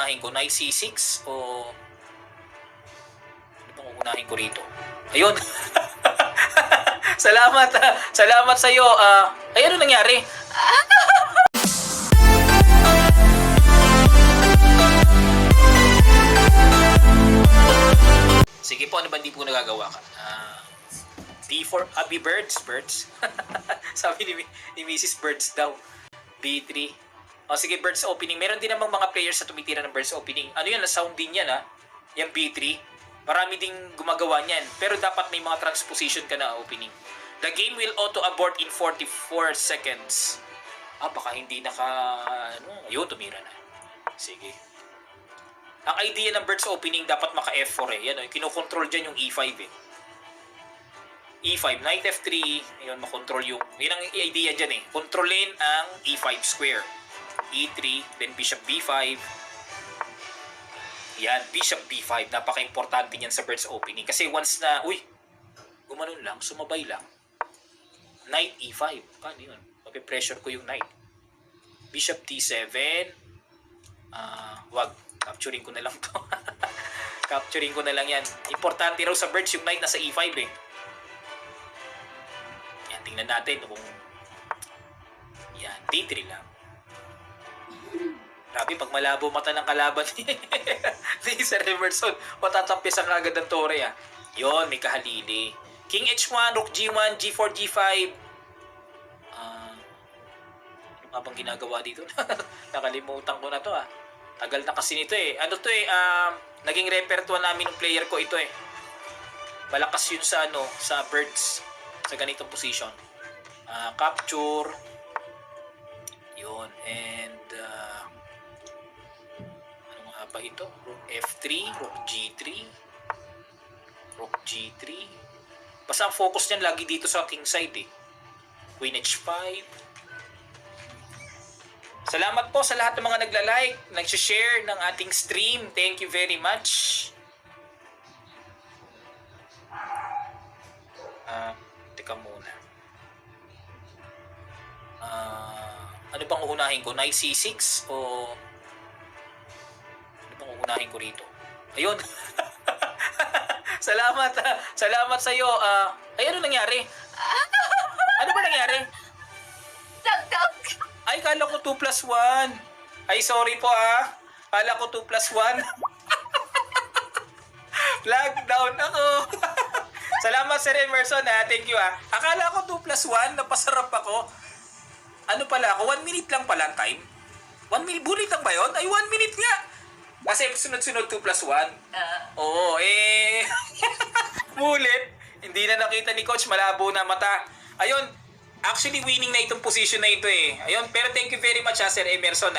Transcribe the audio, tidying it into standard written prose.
uunahin ko? Knight C6 o ano bang uunahin ko rito? Ayun. Salamat. Salamat sa iyo. Ay ano nangyari? Sige po, ano ba hindi po nagagawa ka? D4, Happy Birds, Birds. Sabi ni Mrs. Birds daw. B3. O sige, Birds opening. Meron din namang mga players na tumitira ng Birds opening. Ano yan, na-sound din yan ha. Yung B3. Marami ding gumagawa niyan. Pero dapat may mga transposition ka na opening. The game will auto-abort in 44 seconds. Baka hindi ayun, tumira na. Sige. Ang idea ng Birds opening dapat maka F4 eh. Yan, kinokontrol dyan yung E5 eh. E5, Knight F3, ayun, makontrol yung, yun ang idea dyan eh. Kontrolin ang E5 square. E3, then Bishop B5. Yan, Bishop B5. Napaka-importante niyan sa Birds opening. Kasi once na, gumanon lang, sumabay lang. Knight E5. Paano yun? Mapipressure ko yung Knight. Bishop D7. Wag. Capturing ko na lang to. Capturing ko na lang yan. Importante raw sa Birds yung Knight nasa E5 eh. Yan, tingnan natin kung yan, D3 lang. Grabe, pag malabo mata ng kalaban ni Sir Emerson, matatampis ang agad ng tore ah. Yun, may kahalili. King H1, Rook G1, G4, G5. Ano nga bang ginagawa dito? Nakalimutan ko na to ah. Tagal na kasi nito eh. Ano to eh, naging repertoire namin ng player ko ito eh. Malakas yun sa sa Birds. Sa ganitong position. Capture. Yun. And, ano nga ba ito? Rook F3, Rook G3. Rook G3. Basta ang focus niyan lagi dito sa king side eh. Queen H5. Salamat po sa lahat ng mga nagla-like, nag-share ng ating stream. Thank you very much. Teka muna. Ano bang uunahin ko? Knight C6 o ano bang uunahin ko rito? Ayun. Salamat. Salamat sa iyo. Ay ano nangyari? Ano ba nangyari? Ay, kala ko 2+1. Ay, sorry po Kala ko 2+1. Flag down ako. Salamat Sir Emerson Thank you Akala ko 2+1. Napasarap ako. Ano pala ako? 1 minute lang pala ang time. 1 minute. Bulit lang ba yun? Ay, 1 minute nga. Kasi sunod-sunod 2+1. Oo, bulit. Hindi na nakita ni Coach. Malabo na mata. Ayun. Actually, winning na itong position na ito eh. Ayun, pero thank you very much Sir Emerson